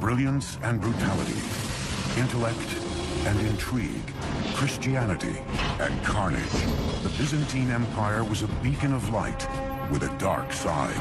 Brilliance and brutality, intellect and intrigue, Christianity and carnage. The Byzantine Empire was a beacon of light with a dark side.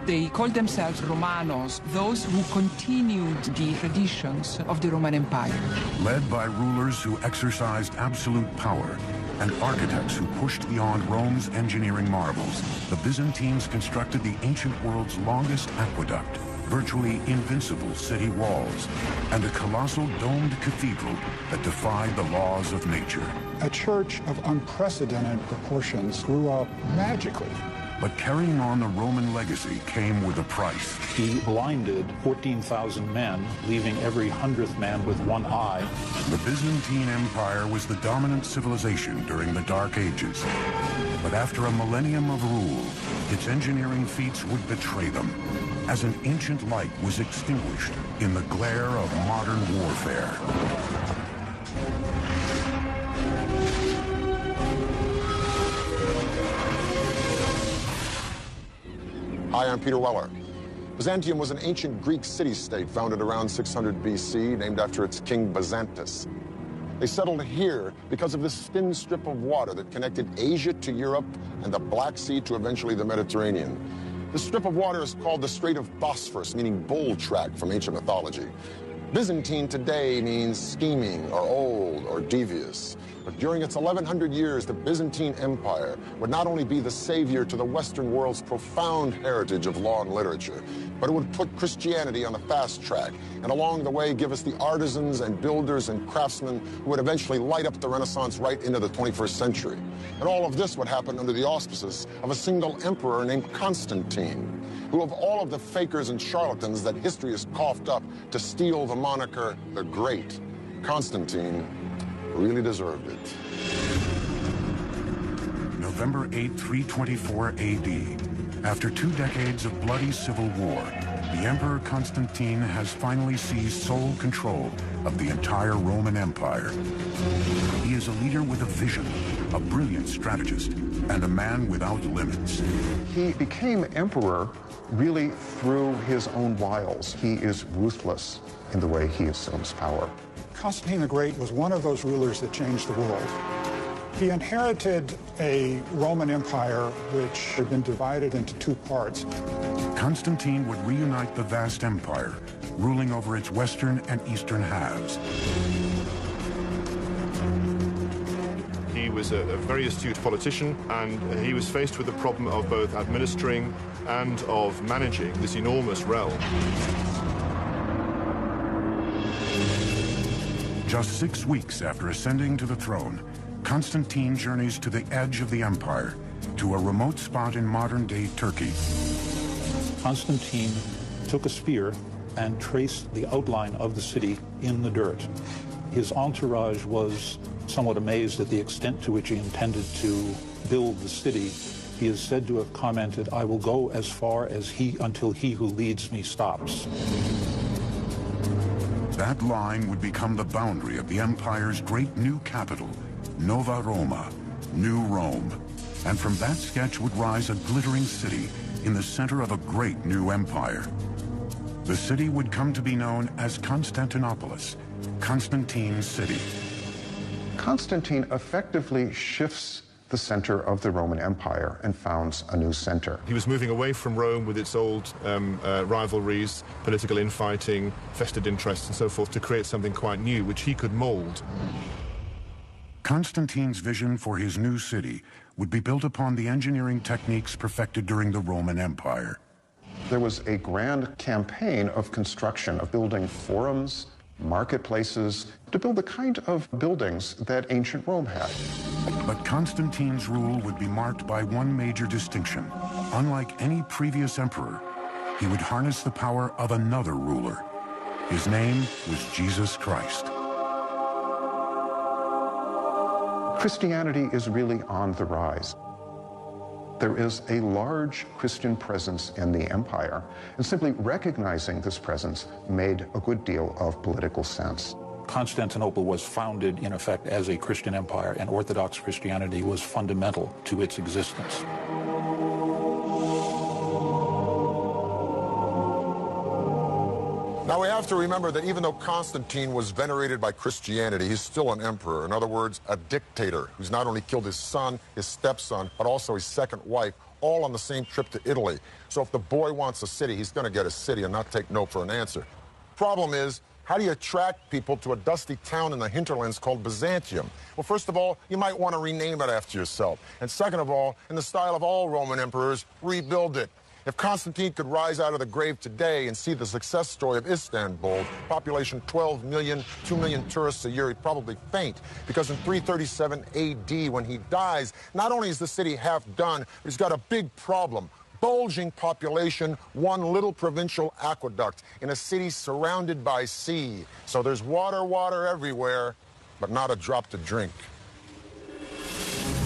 They called themselves Romanos, those who continued the traditions of the Roman Empire. Led by rulers who exercised absolute power and architects who pushed beyond Rome's engineering marvels, the Byzantines constructed the ancient world's longest aqueduct, virtually invincible city walls, and a colossal domed cathedral that defied the laws of nature. A church of unprecedented proportions grew up magically. But carrying on the Roman legacy came with a price. He blinded 14,000 men, leaving every 100th man with one eye. The Byzantine Empire was the dominant civilization during the Dark Ages. But after a millennium of rule, its engineering feats would betray them, as an ancient light was extinguished in the glare of modern warfare. Hi, I'm Peter Weller. Byzantium was an ancient Greek city-state founded around 600 BC, named after its king Byzantus. They settled here because of this thin strip of water that connected Asia to Europe and the Black Sea to eventually the Mediterranean. This strip of water is called the Strait of Bosphorus, meaning bull track from ancient mythology. Byzantine today means scheming or old or devious. But during its 1100 years, the Byzantine Empire would not only be the savior to the Western world's profound heritage of law and literature, but it would put Christianity on the fast track, and along the way give us the artisans and builders and craftsmen who would eventually light up the Renaissance right into the 21st century. And all of this would happen under the auspices of a single emperor named Constantine, who of all of the fakers and charlatans that history has coughed up to steal the moniker the Great, Constantine really deserved it. November 8, 324 AD. After 2 decades of bloody civil war, the Emperor Constantine has finally seized sole control of the entire Roman Empire. He is a leader with a vision, a brilliant strategist, and a man without limits. He became emperor really through his own wiles. He is ruthless in the way he assumes power. Constantine the Great was one of those rulers that changed the world. He inherited a Roman Empire which had been divided into 2 parts. Constantine would reunite the vast empire, ruling over its western and eastern halves. He was a very astute politician, and he was faced with the problem of both administering and of managing this enormous realm. Just 6 weeks after ascending to the throne, Constantine journeys to the edge of the empire, to a remote spot in modern-day Turkey. Constantine took a spear and traced the outline of the city in the dirt. His entourage was somewhat amazed at the extent to which he intended to build the city. He is said to have commented, "I will go as far as until he who leads me stops." That line would become the boundary of the empire's great new capital, Nova Roma, New Rome. And from that sketch would rise a glittering city in the center of a great new empire. The city would come to be known as Constantinopolis, Constantine's city. Constantine effectively shifts the center of the Roman Empire and founds a new center. He was moving away from Rome with its old rivalries, political infighting, vested interests and so forth, to create something quite new, which he could mold. Constantine's vision for his new city would be built upon the engineering techniques perfected during the Roman Empire. There was a grand campaign of construction, of building forums, marketplaces, to build the kind of buildings that ancient Rome had. But Constantine's rule would be marked by one major distinction. Unlike any previous emperor, he would harness the power of another ruler. His name was Jesus Christ. Christianity is really on the rise. There is a large Christian presence in the empire, and simply recognizing this presence made a good deal of political sense. Constantinople was founded, in effect, as a Christian empire, and Orthodox Christianity was fundamental to its existence. Now, we have to remember that even though Constantine was venerated by Christianity, he's still an emperor. In other words, a dictator who's not only killed his son, his stepson, but also his second wife, all on the same trip to Italy. So if the boy wants a city, he's going to get a city and not take no for an answer. Problem is, how do you attract people to a dusty town in the hinterlands called Byzantium? Well, first of all, you might want to rename it after yourself. And second of all, in the style of all Roman emperors, rebuild it. If Constantine could rise out of the grave today and see the success story of Istanbul, population 12 million, 2 million tourists a year, he'd probably faint. Because in 337 AD, when he dies, not only is the city half done, but he's got a big problem. Bulging population, one little provincial aqueduct in a city surrounded by sea. So there's water everywhere, but not a drop to drink.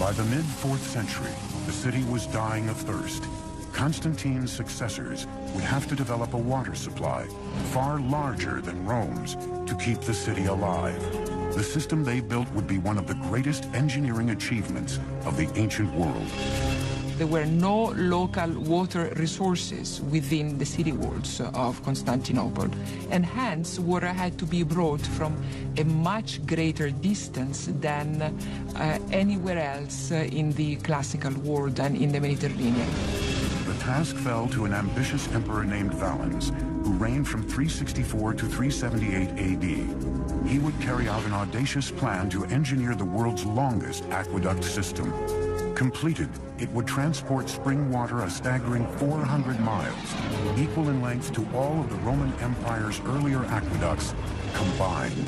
By the mid-4th century, the city was dying of thirst. Constantine's successors would have to develop a water supply far larger than Rome's to keep the city alive. The system they built would be one of the greatest engineering achievements of the ancient world. There were no local water resources within the city walls of Constantinople, and hence water had to be brought from a much greater distance than anywhere else in the classical world and in the Mediterranean. The task fell to an ambitious emperor named Valens, who reigned from 364 to 378 AD. He would carry out an audacious plan to engineer the world's longest aqueduct system. Completed, it would transport spring water a staggering 400 miles, equal in length to all of the Roman Empire's earlier aqueducts combined.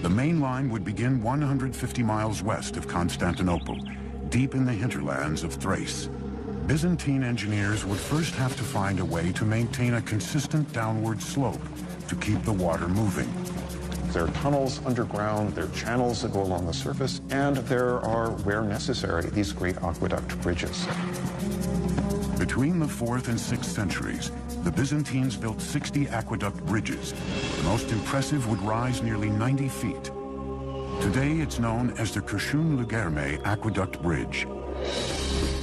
The main line would begin 150 miles west of Constantinople, deep in the hinterlands of Thrace. Byzantine engineers would first have to find a way to maintain a consistent downward slope to keep the water moving. There are tunnels underground, there are channels that go along the surface, and there are, where necessary, these great aqueduct bridges. Between the 4th and 6th centuries, the Byzantines built 60 aqueduct bridges. The most impressive would rise nearly 90 feet. Today, it's known as the Kërshun-Lëgerme Aqueduct Bridge.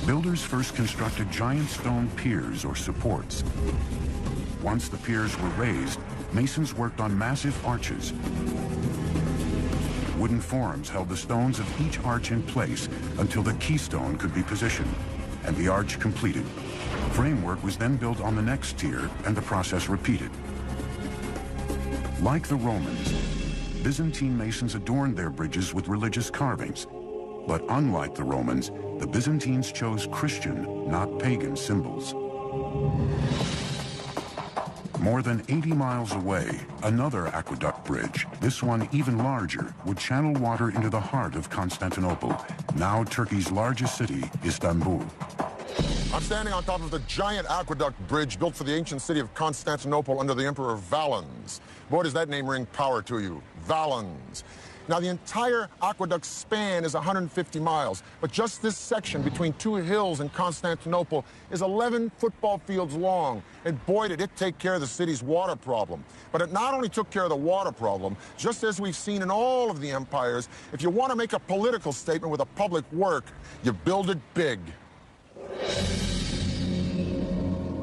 Builders first constructed giant stone piers or supports. Once the piers were raised, masons worked on massive arches. Wooden forms held the stones of each arch in place until the keystone could be positioned and the arch completed. Framework was then built on the next tier and the process repeated. Like the Romans, Byzantine masons adorned their bridges with religious carvings. But unlike the Romans, the Byzantines chose Christian, not pagan symbols. More than 80 miles away, another aqueduct bridge, this one even larger, would channel water into the heart of Constantinople, now Turkey's largest city, Istanbul. I'm standing on top of the giant aqueduct bridge built for the ancient city of Constantinople under the Emperor Valens. Boy, does that name ring power to you, Valens. Now, the entire aqueduct span is 150 miles, but just this section between two hills in Constantinople is 11 football fields long, and boy, did it take care of the city's water problem. But it not only took care of the water problem, just as we've seen in all of the empires, if you want to make a political statement with a public work, you build it big.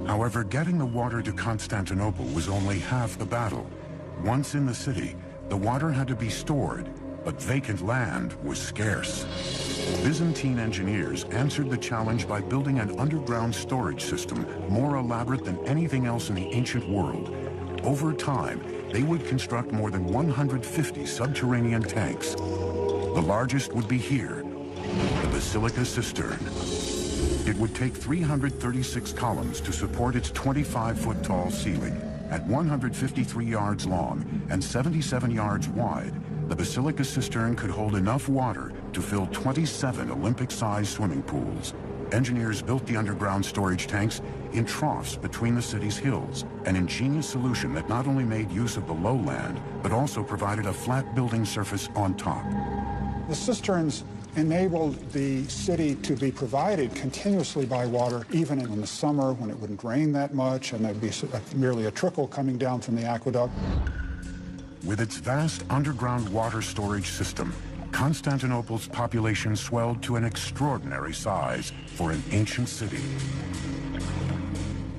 However, getting the water to Constantinople was only half the battle. Once in the city, the water had to be stored, but vacant land was scarce. Byzantine engineers answered the challenge by building an underground storage system more elaborate than anything else in the ancient world. Over time, they would construct more than 150 subterranean tanks. The largest would be here, the Basilica Cistern. It would take 336 columns to support its 25-foot tall ceiling. At 153 yards long and 77 yards wide, the Basilica Cistern could hold enough water to fill 27 Olympic-sized swimming pools. Engineers built the underground storage tanks in troughs between the city's hills, an ingenious solution that not only made use of the lowland, but also provided a flat building surface on top. The cisterns enabled the city to be provided continuously by water, even in the summer when it wouldn't rain that much and there'd be merely a trickle coming down from the aqueduct. With its vast underground water storage system, Constantinople's population swelled to an extraordinary size for an ancient city.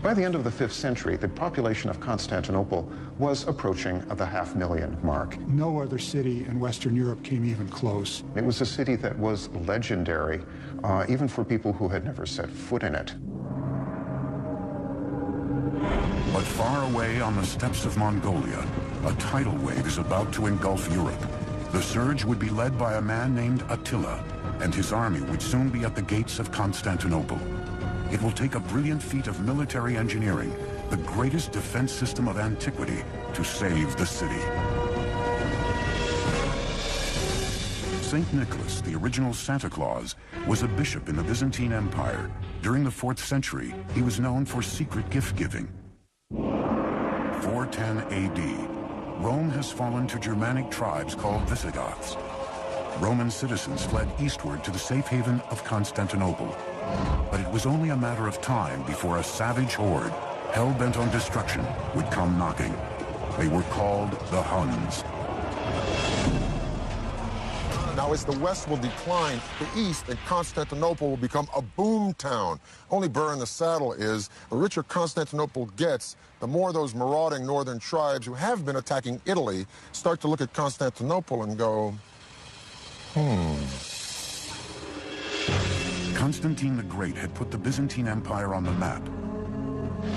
By the end of the 5th century, the population of Constantinople was approaching the 500,000 mark. No other city in Western Europe came even close. It was a city that was legendary, even for people who had never set foot in it. But far away on the steppes of Mongolia, a tidal wave is about to engulf Europe. The surge would be led by a man named Attila, and his army would soon be at the gates of Constantinople. It will take a brilliant feat of military engineering, the greatest defense system of antiquity, to save the city. St. Nicholas, the original Santa Claus, was a bishop in the Byzantine Empire. During the 4th century, he was known for secret gift-giving. 410 AD, Rome has fallen to Germanic tribes called Visigoths. Roman citizens fled eastward to the safe haven of Constantinople. But it was only a matter of time before a savage horde, hell-bent on destruction, would come knocking. They were called the Huns. Now, as the West will decline, the East and Constantinople will become a boom town. Only burr in the saddle is, the richer Constantinople gets, the more those marauding northern tribes who have been attacking Italy start to look at Constantinople and go, Constantine the Great had put the Byzantine Empire on the map.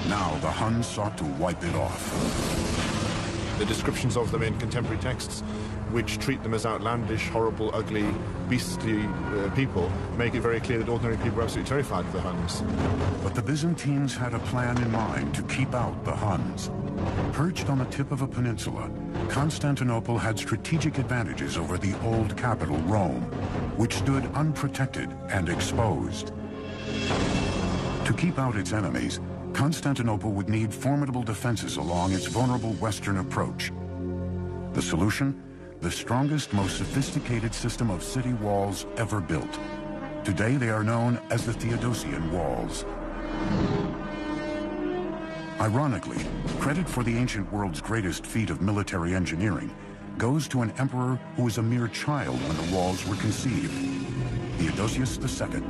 Now the Huns sought to wipe it off. The descriptions of them in contemporary texts, which treat them as outlandish, horrible, ugly, beastly people, make it very clear that ordinary people are absolutely terrified of the Huns. But the Byzantines had a plan in mind to keep out the Huns. Perched on the tip of a peninsula, Constantinople had strategic advantages over the old capital, Rome, which stood unprotected and exposed. To keep out its enemies, Constantinople would need formidable defenses along its vulnerable western approach. The solution? The strongest, most sophisticated system of city walls ever built. Today they are known as the Theodosian Walls. Ironically, credit for the ancient world's greatest feat of military engineering goes to an emperor who was a mere child when the walls were conceived, Theodosius II.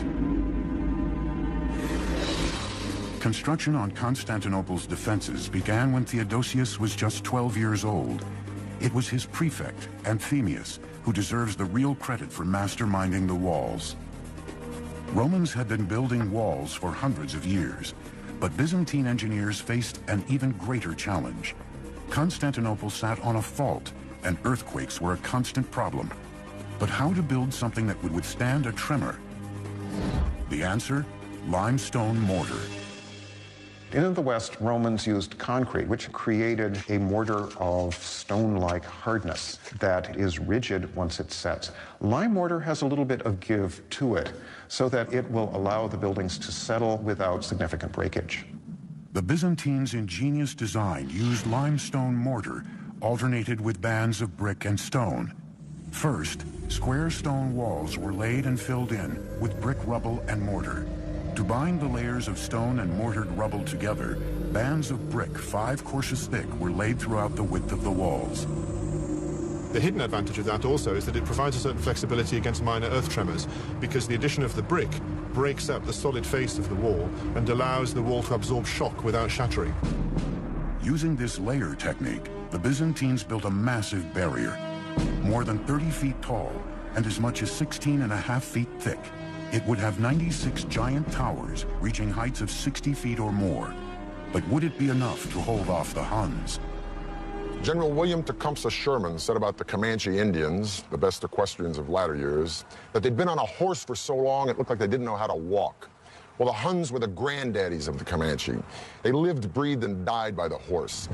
Construction on Constantinople's defenses began when Theodosius was just 12 years old. It was his prefect, Anthemius, who deserves the real credit for masterminding the walls. Romans had been building walls for hundreds of years, but Byzantine engineers faced an even greater challenge. Constantinople sat on a fault, and earthquakes were a constant problem. But how to build something that would withstand a tremor? The answer? Limestone mortar. In the West, Romans used concrete, which created a mortar of stone-like hardness that is rigid once it sets. Lime mortar has a little bit of give to it, so that it will allow the buildings to settle without significant breakage. The Byzantines' ingenious design used limestone mortar, alternated with bands of brick and stone. First, square stone walls were laid and filled in with brick rubble and mortar. To bind the layers of stone and mortared rubble together, bands of brick 5 courses thick were laid throughout the width of the walls. The hidden advantage of that also is that it provides a certain flexibility against minor earth tremors, because the addition of the brick breaks up the solid face of the wall and allows the wall to absorb shock without shattering. Using this layer technique, the Byzantines built a massive barrier, more than 30 feet tall and as much as 16.5 feet thick. It would have 96 giant towers reaching heights of 60 feet or more. But would it be enough to hold off the Huns? General William Tecumseh Sherman said about the Comanche Indians, the best equestrians of latter years, that they'd been on a horse for so long it looked like they didn't know how to walk. Well, the Huns were the granddaddies of the Comanche. They lived, breathed, and died by the horse.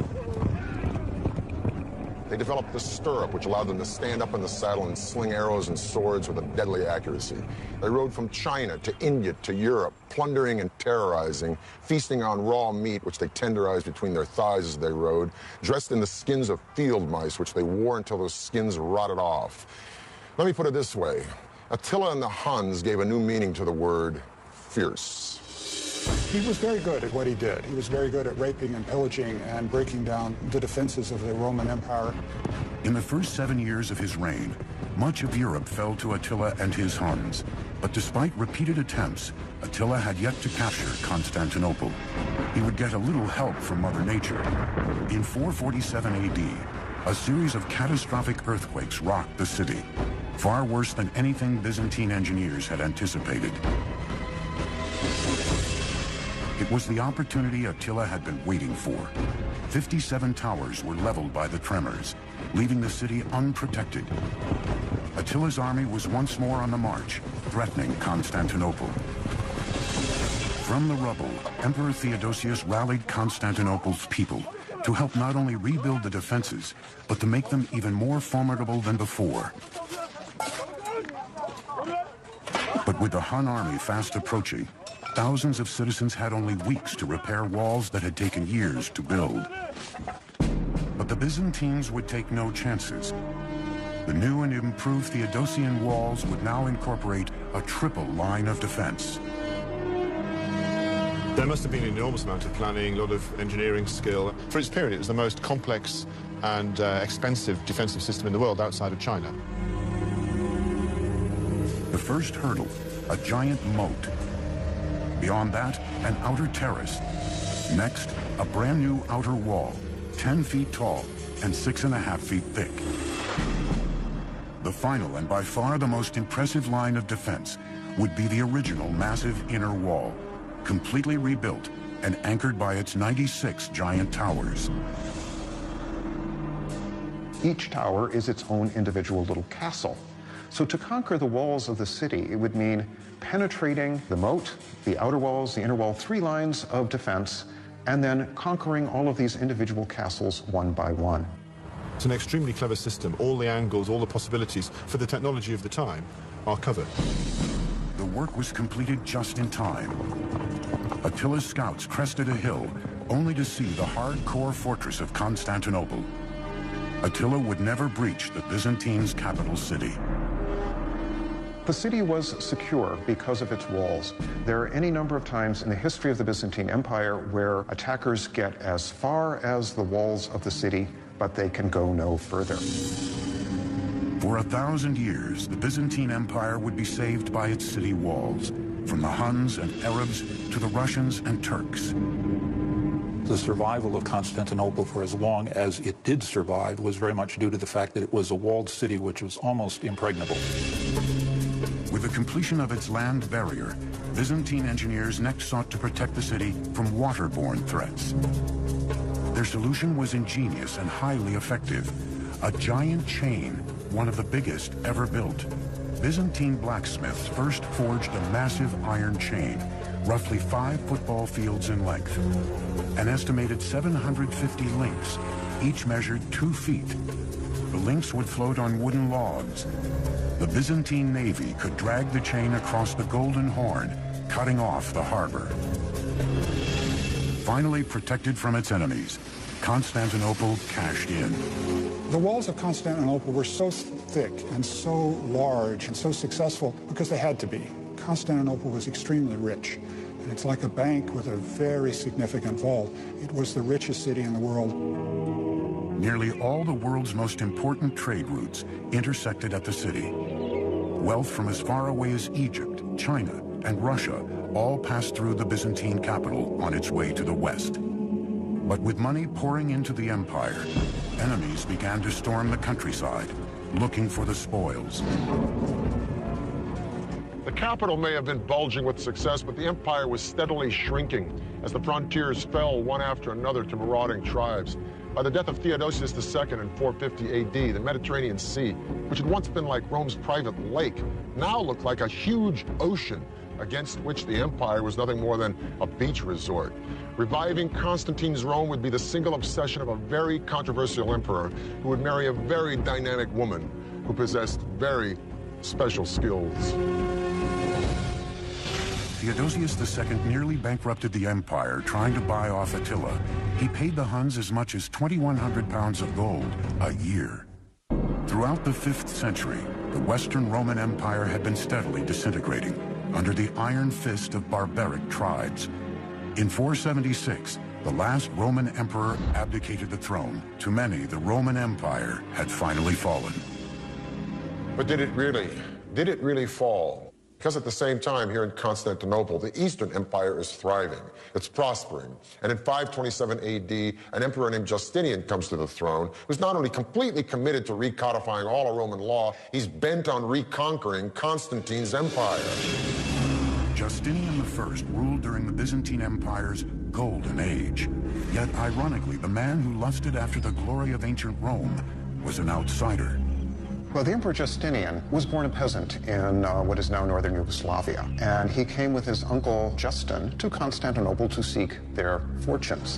They developed the stirrup, which allowed them to stand up in the saddle and sling arrows and swords with a deadly accuracy. They rode from China to India to Europe, plundering and terrorizing, feasting on raw meat, which they tenderized between their thighs as they rode, dressed in the skins of field mice, which they wore until those skins rotted off. Let me put it this way. Attila and the Huns gave a new meaning to the word fierce. He was very good at what he did. He was very good at raping and pillaging and breaking down the defenses of the Roman Empire. In the first 7 years of his reign, much of Europe fell to Attila and his Huns. But despite repeated attempts, Attila had yet to capture Constantinople. He would get a little help from Mother Nature. In 447 AD, a series of catastrophic earthquakes rocked the city, far worse than anything Byzantine engineers had anticipated. It was the opportunity Attila had been waiting for. 57 towers were leveled by the tremors, leaving the city unprotected. Attila's army was once more on the march, threatening Constantinople. From the rubble, Emperor Theodosius rallied Constantinople's people to help not only rebuild the defenses, but to make them even more formidable than before. But with the Hun army fast approaching, thousands of citizens had only weeks to repair walls that had taken years to build. But the Byzantines would take no chances. The new and improved Theodosian walls would now incorporate a triple line of defense. There must have been an enormous amount of planning, a lot of engineering skill. For its period, it was the most complex and expensive defensive system in the world outside of China. The first hurdle, a giant moat. Beyond that, an outer terrace. Next, a brand new outer wall, 10 feet tall and 6.5 feet thick. The final and by far the most impressive line of defense would be the original massive inner wall, completely rebuilt and anchored by its 96 giant towers. Each tower is its own individual little castle. So to conquer the walls of the city, it would mean penetrating the moat, the outer walls, the inner wall, 3 lines of defense, and then conquering all of these individual castles one by one. It's an extremely clever system. All the angles, all the possibilities for the technology of the time are covered. The work was completed just in time. Attila's scouts crested a hill, only to see the hardcore fortress of Constantinople. Attila would never breach the Byzantines' capital city. The city was secure because of its walls. There are any number of times in the history of the Byzantine Empire where attackers get as far as the walls of the city, but they can go no further. For 1,000 years, the Byzantine Empire would be saved by its city walls, from the Huns and Arabs to the Russians and Turks. The survival of Constantinople for as long as it did survive was very much due to the fact that it was a walled city which was almost impregnable. With the completion of its land barrier, Byzantine engineers next sought to protect the city from waterborne threats. Their solution was ingenious and highly effective. A giant chain, one of the biggest ever built. Byzantine blacksmiths first forged a massive iron chain, roughly 5 football fields in length. An estimated 750 links, each measured 2 feet. The links would float on wooden logs. The Byzantine navy could drag the chain across the Golden Horn, cutting off the harbor. Finally protected from its enemies, Constantinople cashed in. The walls of Constantinople were so thick and so large and so successful because they had to be. Constantinople was extremely rich, and it's like a bank with a very significant vault. It was the richest city in the world. Nearly all the world's most important trade routes intersected at the city. Wealth from as far away as Egypt, China, and Russia all passed through the Byzantine capital on its way to the west. But with money pouring into the empire, enemies began to storm the countryside, looking for the spoils. The capital may have been bulging with success, but the empire was steadily shrinking as the frontiers fell one after another to marauding tribes. By the death of Theodosius II in 450 AD, the Mediterranean Sea, which had once been like Rome's private lake, now looked like a huge ocean against which the empire was nothing more than a beach resort. Reviving Constantine's Rome would be the single obsession of a very controversial emperor who would marry a very dynamic woman who possessed very special skills. Theodosius II nearly bankrupted the empire trying to buy off Attila. He paid the Huns as much as 2,100 pounds of gold a year. Throughout the 5th century, the Western Roman Empire had been steadily disintegrating under the iron fist of barbaric tribes. In 476, the last Roman emperor abdicated the throne. To many, the Roman Empire had finally fallen. But did it really fall? Because at the same time, here in Constantinople, the Eastern Empire is thriving. It's prospering. And in 527 AD, an emperor named Justinian comes to the throne, who's not only completely committed to recodifying all of Roman law, he's bent on reconquering Constantine's empire. Justinian I ruled during the Byzantine Empire's golden age. Yet, ironically, the man who lusted after the glory of ancient Rome was an outsider. Well, the Emperor Justinian was born a peasant in what is now northern Yugoslavia, and he came with his uncle Justin to Constantinople to seek their fortunes.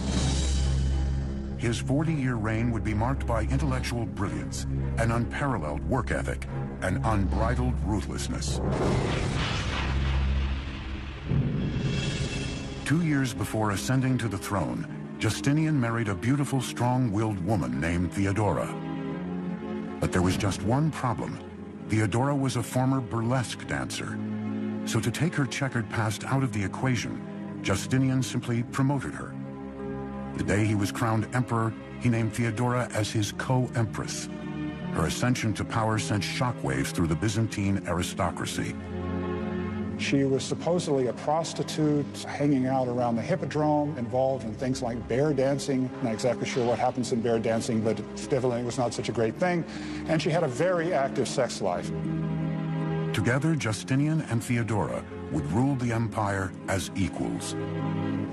His 40-year reign would be marked by intellectual brilliance, an unparalleled work ethic, and unbridled ruthlessness. 2 years before ascending to the throne, Justinian married a beautiful, strong-willed woman named Theodora. But there was just one problem. Theodora was a former burlesque dancer. So to take her checkered past out of the equation, Justinian simply promoted her. The day he was crowned emperor, he named Theodora as his co-empress. Her ascension to power sent shockwaves through the Byzantine aristocracy. She was supposedly a prostitute hanging out around the hippodrome, involved in things like bear dancing. Not exactly sure what happens in bear dancing, but evidently it was not such a great thing. And she had a very active sex life. Together, Justinian and Theodora would rule the empire as equals.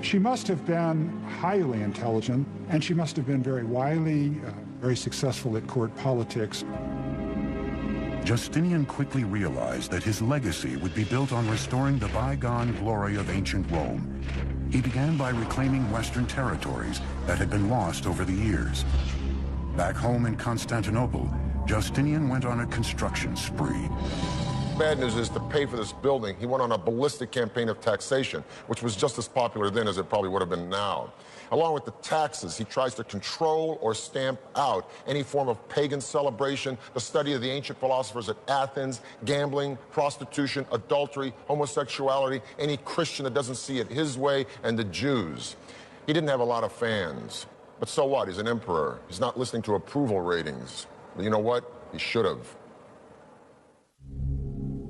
She must have been highly intelligent, and she must have been very wily, very successful at court politics. Justinian quickly realized that his legacy would be built on restoring the bygone glory of ancient Rome. He began by reclaiming Western territories that had been lost over the years. Back home in Constantinople, Justinian went on a construction spree. Bad news is, to pay for this building, he went on a ballistic campaign of taxation, which was just as popular then as it probably would have been now. Along with the taxes, he tries to control or stamp out any form of pagan celebration, the study of the ancient philosophers at Athens, gambling, prostitution, adultery, homosexuality, any Christian that doesn't see it his way, and the Jews. He didn't have a lot of fans. But so what? He's an emperor. He's not listening to approval ratings. But you know what? He should have.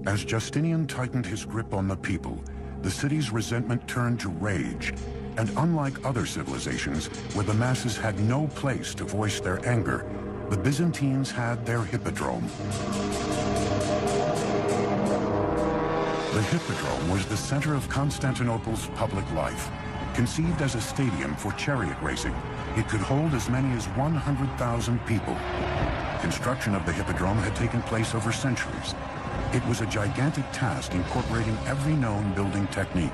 As Justinian tightened his grip on the people, the city's resentment turned to rage. And unlike other civilizations, where the masses had no place to voice their anger, the Byzantines had their hippodrome. The hippodrome was the center of Constantinople's public life. Conceived as a stadium for chariot racing, it could hold as many as 100,000 people. Construction of the hippodrome had taken place over centuries. It was a gigantic task incorporating every known building technique.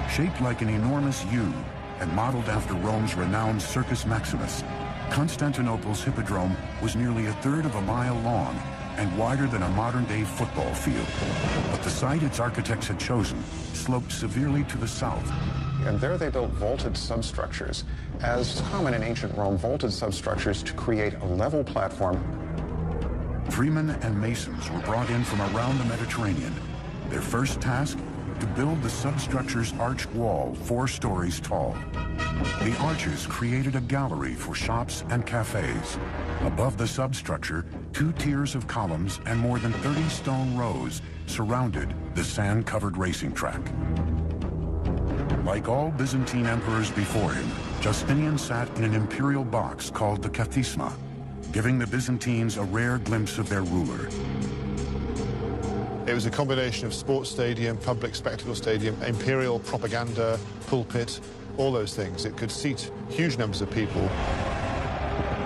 Shaped like an enormous U and modeled after Rome's renowned Circus Maximus, Constantinople's hippodrome was nearly a third of a mile long and wider than a modern-day football field. But the site its architects had chosen sloped severely to the south. And there they built vaulted substructures. As common in ancient Rome, vaulted substructures to create a level platform. Freemen and masons were brought in from around the Mediterranean. Their first task, to build the substructure's arched wall 4 stories tall. The arches created a gallery for shops and cafes. Above the substructure, 2 tiers of columns and more than 30 stone rows surrounded the sand-covered racing track. Like all Byzantine emperors before him, Justinian sat in an imperial box called the Kathisma, giving the Byzantines a rare glimpse of their ruler. It was a combination of sports stadium, public spectacle stadium, imperial propaganda, pulpit, all those things. It could seat huge numbers of people.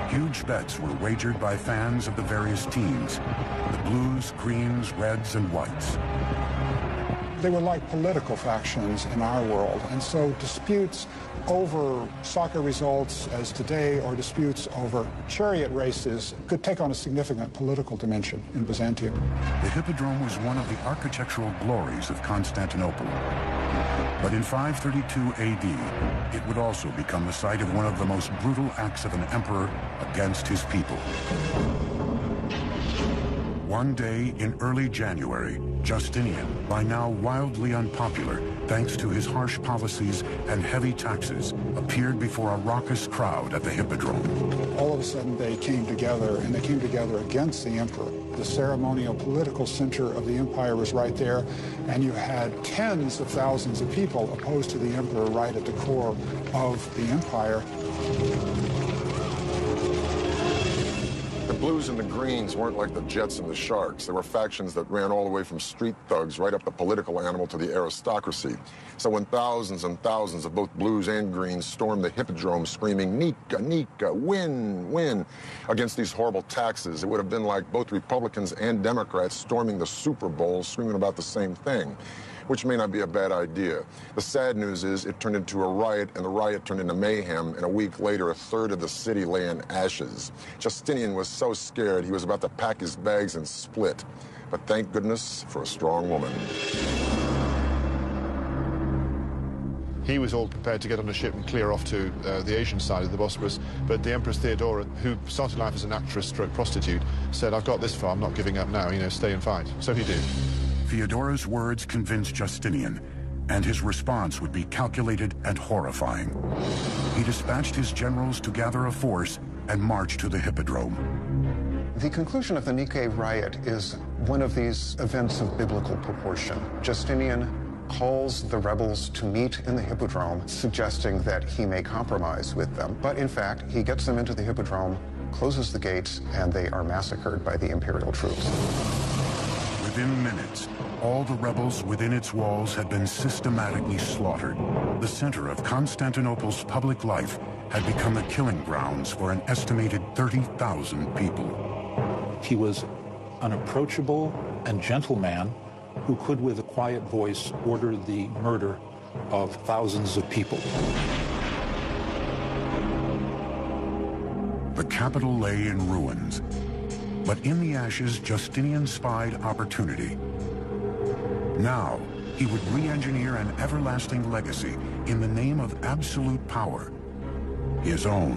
Huge bets were wagered by fans of the various teams, the blues, greens, reds, and whites. They were like political factions in our world, and so disputes over soccer results as today, or disputes over chariot races, could take on a significant political dimension in Byzantium. The hippodrome was one of the architectural glories of Constantinople. But in 532 AD, it would also become the site of one of the most brutal acts of an emperor against his people. One day in early January, Justinian, by now wildly unpopular, thanks to his harsh policies and heavy taxes, appeared before a raucous crowd at the Hippodrome. All of a sudden they came together, and they came together against the emperor. The ceremonial political center of the empire was right there, and you had tens of thousands of people opposed to the emperor right at the core of the empire. The Blues and the Greens weren't like the Jets and the Sharks. They were factions that ran all the way from street thugs right up the political animal to the aristocracy. So when thousands and thousands of both Blues and Greens stormed the Hippodrome screaming, "Nika, Nika, win, win," against these horrible taxes, it would have been like both Republicans and Democrats storming the Super Bowl screaming about the same thing, which may not be a bad idea. The sad news is it turned into a riot, and the riot turned into mayhem, and a week later, a third of the city lay in ashes. Justinian was so scared he was about to pack his bags and split. But thank goodness for a strong woman. He was all prepared to get on a ship and clear off to the Asian side of the Bosphorus, but the Empress Theodora, who started life as an actress stroke prostitute, said, "I've got this far, I'm not giving up now, stay and fight." So he did. Theodora's words convinced Justinian, and his response would be calculated and horrifying. He dispatched his generals to gather a force and march to the Hippodrome. The conclusion of the Nicaea riot is one of these events of biblical proportion. Justinian calls the rebels to meet in the Hippodrome, suggesting that he may compromise with them. But in fact, he gets them into the Hippodrome, closes the gates, and they are massacred by the imperial troops. Within minutes, all the rebels within its walls had been systematically slaughtered. The center of Constantinople's public life had become the killing grounds for an estimated 30,000 people. He was an approachable and gentle man who could, with a quiet voice, order the murder of thousands of people. The capital lay in ruins. But in the ashes, Justinian spied opportunity. Now, he would re-engineer an everlasting legacy in the name of absolute power, his own.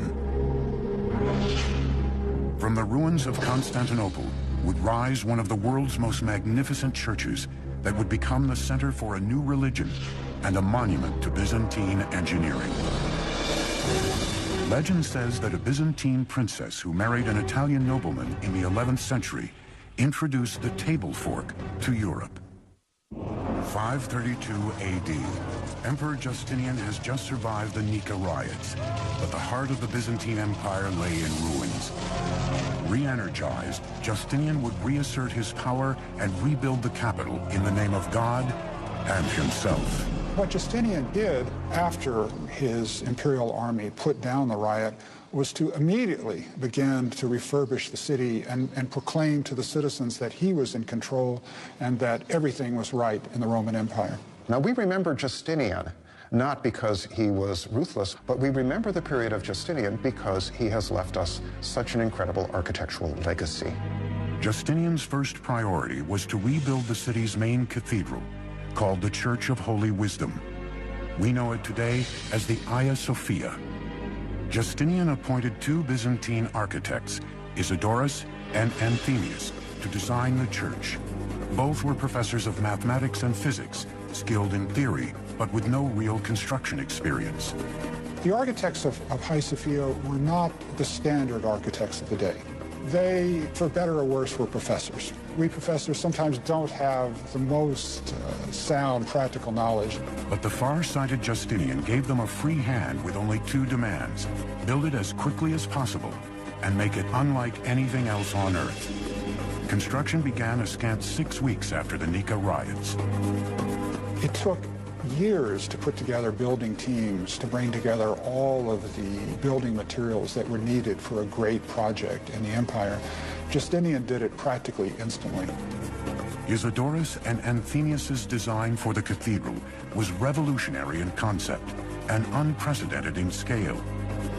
From the ruins of Constantinople would rise one of the world's most magnificent churches that would become the center for a new religion and a monument to Byzantine engineering. Legend says that a Byzantine princess who married an Italian nobleman in the 11th century introduced the table fork to Europe. 532 AD. Emperor Justinian has just survived the Nika riots, but the heart of the Byzantine Empire lay in ruins. Re-energized, Justinian would reassert his power and rebuild the capital in the name of God and himself. What Justinian did after his imperial army put down the riot was to immediately begin to refurbish the city and proclaim to the citizens that he was in control and that everything was right in the Roman Empire. Now, we remember Justinian not because he was ruthless, but we remember the period of Justinian because he has left us such an incredible architectural legacy. Justinian's first priority was to rebuild the city's main cathedral, called the Church of Holy Wisdom. We know it today as the Hagia Sophia. Justinian appointed two Byzantine architects, Isidorus and Anthemius, to design the church. Both were professors of mathematics and physics, skilled in theory, but with no real construction experience. The architects of Hagia Sophia were not the standard architects of the day. They, for better or worse, were professors. We professors sometimes don't have the most sound practical knowledge. But the far-sighted Justinian gave them a free hand with only two demands: build it as quickly as possible and make it unlike anything else on Earth. Construction began a scant 6 weeks after the Nika riots. It took years to put together building teams, to bring together all of the building materials that were needed for a great project in the empire. Justinian did it practically instantly. Isidorus and Anthemius's design for the cathedral was revolutionary in concept and unprecedented in scale.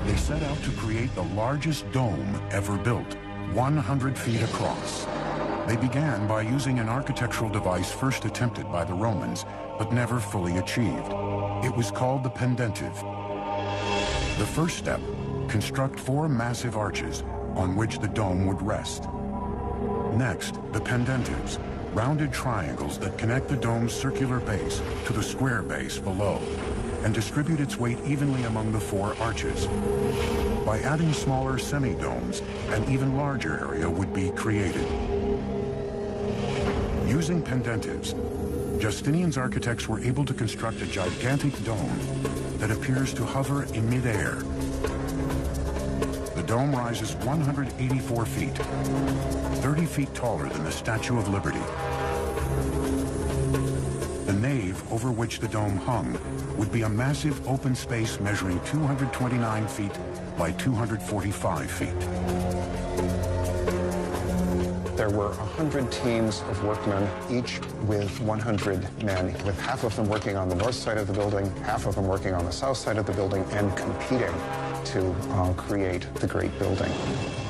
They set out to create the largest dome ever built, 100 feet across. They began by using an architectural device first attempted by the Romans, but never fully achieved. It was called the pendentive. The first step, construct 4 massive arches on which the dome would rest. Next, the pendentives, rounded triangles that connect the dome's circular base to the square base below and distribute its weight evenly among the four arches. By adding smaller semi-domes, an even larger area would be created. Using pendentives, Justinian's architects were able to construct a gigantic dome that appears to hover in midair. The dome rises 184 feet, 30 feet taller than the Statue of Liberty. The nave over which the dome hung would be a massive open space measuring 229 feet by 245 feet. There were 100 teams of workmen, each with 100 men, with half of them working on the north side of the building, half of them working on the south side of the building, and competing to create the great building.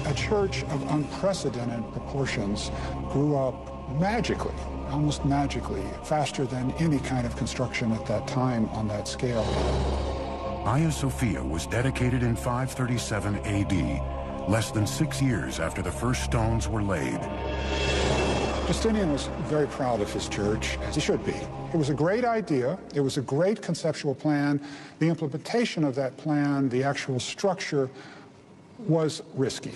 A church of unprecedented proportions grew up magically, almost magically, faster than any kind of construction at that time on that scale. Hagia Sophia was dedicated in 537 AD, less than 6 years after the first stones were laid. Justinian was very proud of his church, as he should be. It was a great idea. It was a great conceptual plan. The implementation of that plan, the actual structure, was risky.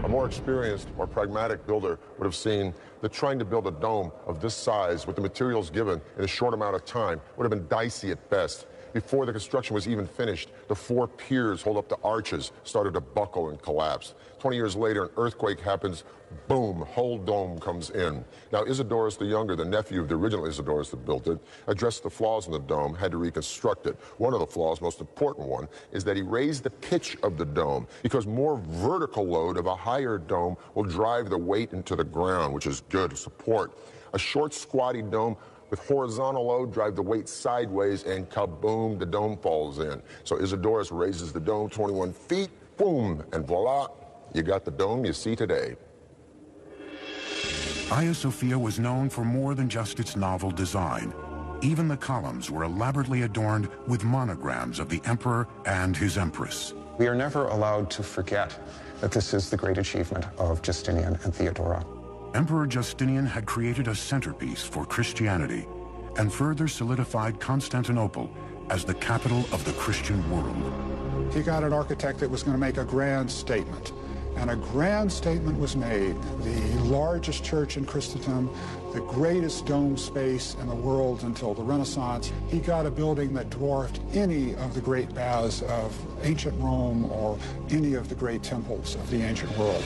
A more experienced or pragmatic builder would have seen that trying to build a dome of this size with the materials given in a short amount of time would have been dicey at best. Before the construction was even finished, the four piers hold up the arches started to buckle and collapse. 20 years later, an earthquake happens, boom, whole dome comes in. Now, Isidorus the Younger, the nephew of the original Isidorus that built it, addressed the flaws in the dome, had to reconstruct it. One of the flaws, most important one, is that he raised the pitch of the dome because more vertical load of a higher dome will drive the weight into the ground, which is good support. A short, squatty dome with horizontal load drive the weight sideways, and kaboom, the dome falls in. So Isidorus raises the dome 21 feet, boom, and voila, you got the dome you see today. Hagia Sophia was known for more than just its novel design. Even the columns were elaborately adorned with monograms of the emperor and his empress. We are never allowed to forget that this is the great achievement of Justinian and Theodora. Emperor Justinian had created a centerpiece for Christianity and further solidified Constantinople as the capital of the Christian world. He got an architect that was going to make a grand statement, and a grand statement was made. The largest church in Christendom, the greatest dome space in the world until the Renaissance. He got a building that dwarfed any of the great baths of ancient Rome or any of the great temples of the ancient world.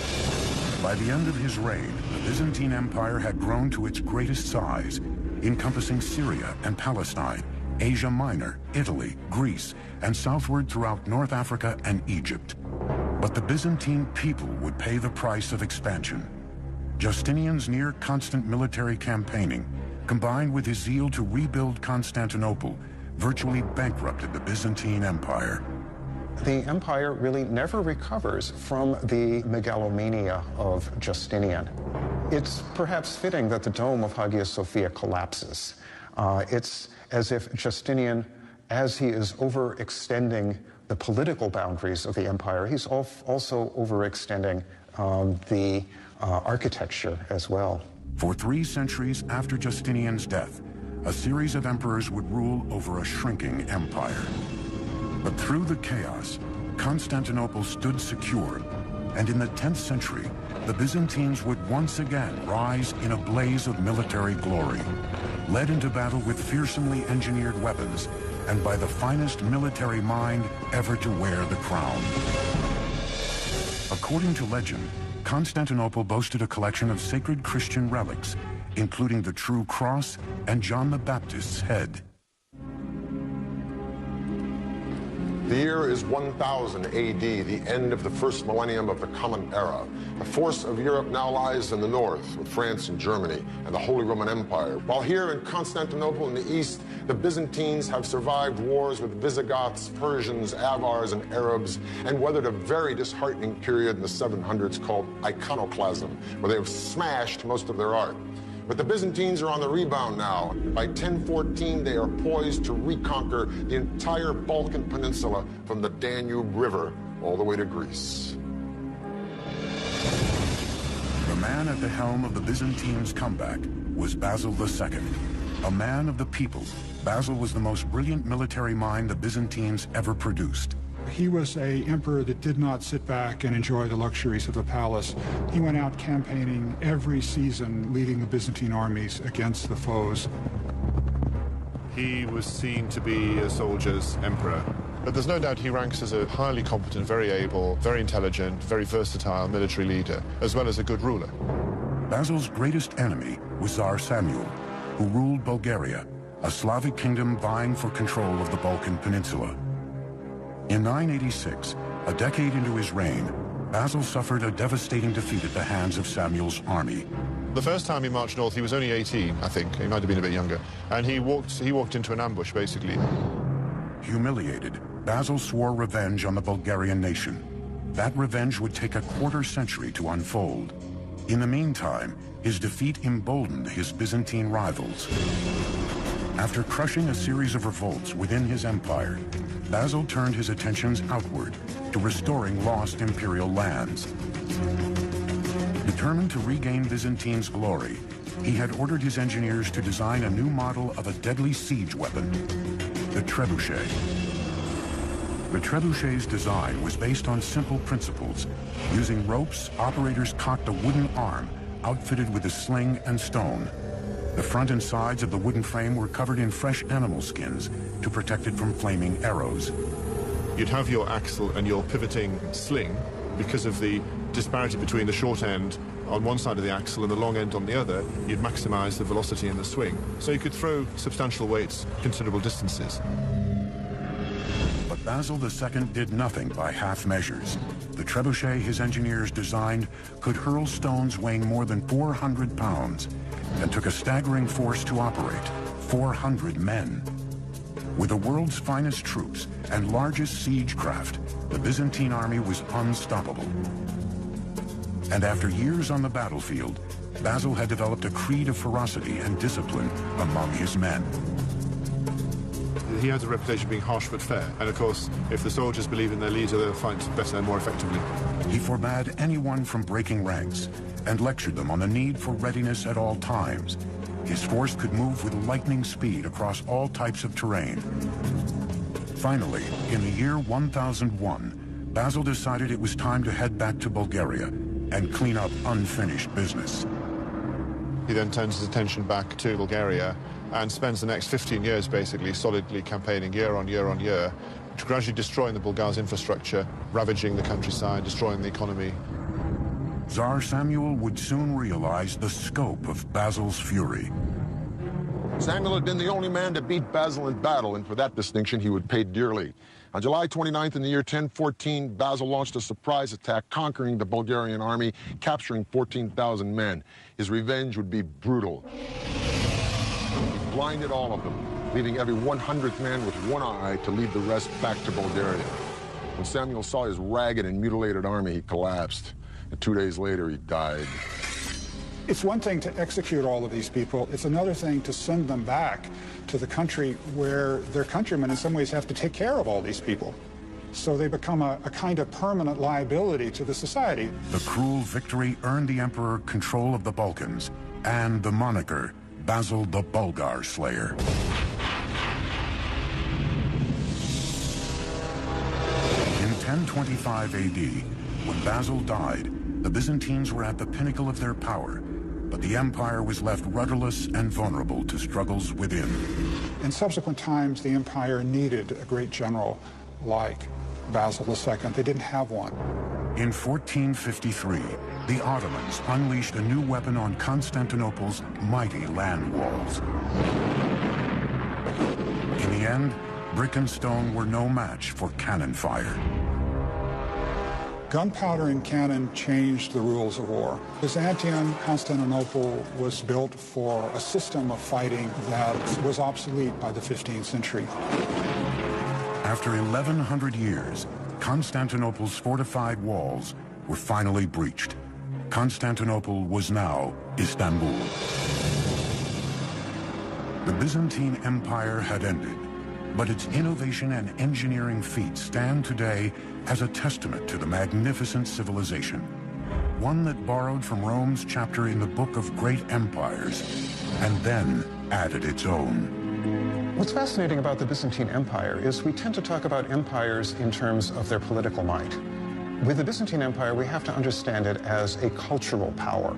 By the end of his reign, the Byzantine Empire had grown to its greatest size, encompassing Syria and Palestine, Asia Minor, Italy, Greece, and southward throughout North Africa and Egypt. But the Byzantine people would pay the price of expansion. Justinian's near-constant military campaigning, combined with his zeal to rebuild Constantinople, virtually bankrupted the Byzantine Empire. The empire really never recovers from the megalomania of Justinian. It's perhaps fitting that the dome of Hagia Sophia collapses. It's as if Justinian, as he is overextending the political boundaries of the empire, he's also overextending the architecture as well. For 3 centuries after Justinian's death, a series of emperors would rule over a shrinking empire. But through the chaos, Constantinople stood secure, and in the 10th century, the Byzantines would once again rise in a blaze of military glory, led into battle with fearsomely engineered weapons and by the finest military mind ever to wear the crown. According to legend, Constantinople boasted a collection of sacred Christian relics, including the True Cross and John the Baptist's head. The year is 1000 AD, the end of the first millennium of the Common Era. The force of Europe now lies in the north, with France and Germany and the Holy Roman Empire. While here in Constantinople in the east, the Byzantines have survived wars with Visigoths, Persians, Avars, and Arabs, and weathered a very disheartening period in the 700s called iconoclasm, where they have smashed most of their art. But the Byzantines are on the rebound now. By 1014, they are poised to reconquer the entire Balkan Peninsula from the Danube River all the way to Greece. The man man at the helm of the Byzantines' comeback was Basil II. A man of the people, Basil was the most brilliant military mind the Byzantines ever produced. He was an emperor that did not sit back and enjoy the luxuries of the palace. He went out campaigning every season, leading the Byzantine armies against the foes. He was seen to be a soldier's emperor. But there's no doubt he ranks as a highly competent, very able, very intelligent, very versatile military leader, as well as a good ruler. Basil's greatest enemy was Tsar Samuel, who ruled Bulgaria, a Slavic kingdom vying for control of the Balkan Peninsula. In 986, a decade into his reign, Basil suffered a devastating defeat at the hands of Samuel's army. The first time he marched north, he was only 18, I think. He might have been a bit younger. And he walked into an ambush, basically. Humiliated, Basil swore revenge on the Bulgarian nation. That revenge would take a quarter-century to unfold. In the meantime, his defeat emboldened his Byzantine rivals. After crushing a series of revolts within his empire, Basil turned his attentions outward to restoring lost imperial lands. Determined to regain Byzantine's glory, he had ordered his engineers to design a new model of a deadly siege weapon, the trebuchet. The trebuchet's design was based on simple principles. Using ropes, operators cocked a wooden arm outfitted with a sling and stone. The front and sides of the wooden frame were covered in fresh animal skins to protect it from flaming arrows. You'd have your axle and your pivoting sling because of the disparity between the short end on one side of the axle and the long end on the other. You'd maximize the velocity in the swing. So you could throw substantial weights considerable distances. But Basil II did nothing by half measures. The trebuchet his engineers designed could hurl stones weighing more than 400 pounds and took a staggering force to operate, 400 men. With the world's finest troops and largest siege craft, the Byzantine army was unstoppable. And after years on the battlefield, Basil had developed a creed of ferocity and discipline among his men. He has a reputation of being harsh but fair. And of course, if the soldiers believe in their leader, they'll fight better and more effectively. He forbade anyone from breaking ranks and lectured them on the need for readiness at all times. His force could move with lightning speed across all types of terrain. Finally, in the year 1001, Basil decided it was time to head back to Bulgaria and clean up unfinished business. He then turns his attention back to Bulgaria and spends the next 15 years basically solidly campaigning year on year on year, gradually destroying the Bulgars' infrastructure, ravaging the countryside, destroying the economy. Tsar Samuel would soon realize the scope of Basil's fury. Samuel had been the only man to beat Basil in battle, and for that distinction he would pay dearly. On July 29th in the year 1014, Basil launched a surprise attack, conquering the Bulgarian army, capturing 14,000 men. His revenge would be brutal. He blinded all of them, leaving every 100th man with one eye to lead the rest back to Bulgaria. When Samuel saw his ragged and mutilated army, he collapsed. And 2 days later, he died. It's one thing to execute all of these people. It's another thing to send them back to the country where their countrymen in some ways have to take care of all these people. So they become a kind of permanent liability to the society. The cruel victory earned the emperor control of the Balkans and the moniker Basil the Bulgar Slayer. In 1025 AD, when Basil died, the Byzantines were at the pinnacle of their power, but the empire was left rudderless and vulnerable to struggles within. In subsequent times, the empire needed a great general like Basil II. They didn't have one. In 1453, the Ottomans unleashed a new weapon on Constantinople's mighty land walls. In the end, brick and stone were no match for cannon fire. Gunpowder and cannon changed the rules of war. Byzantium, Constantinople was built for a system of fighting that was obsolete by the 15th century. After 1,100 years, Constantinople's fortified walls were finally breached. Constantinople was now Istanbul. The Byzantine Empire had ended, but its innovation and engineering feats stand today as a testament to the magnificent civilization. one that borrowed from Rome's chapter in the Book of Great Empires, and then added its own. What's fascinating about the Byzantine Empire is we tend to talk about empires in terms of their political might. With the Byzantine Empire, we have to understand it as a cultural power.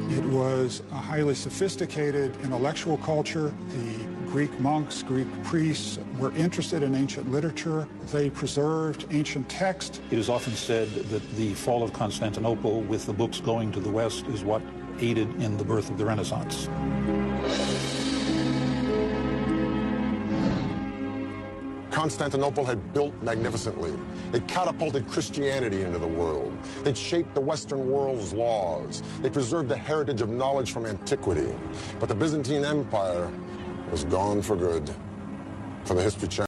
It was a highly sophisticated intellectual culture. The Greek monks, Greek priests were interested in ancient literature. They preserved ancient texts. It is often said that the fall of Constantinople, with the books going to the West, is what aided in the birth of the Renaissance. Constantinople had built magnificently. It catapulted Christianity into the world. It shaped the Western world's laws. They preserved the heritage of knowledge from antiquity. But the Byzantine Empire was gone for good. For the History Channel.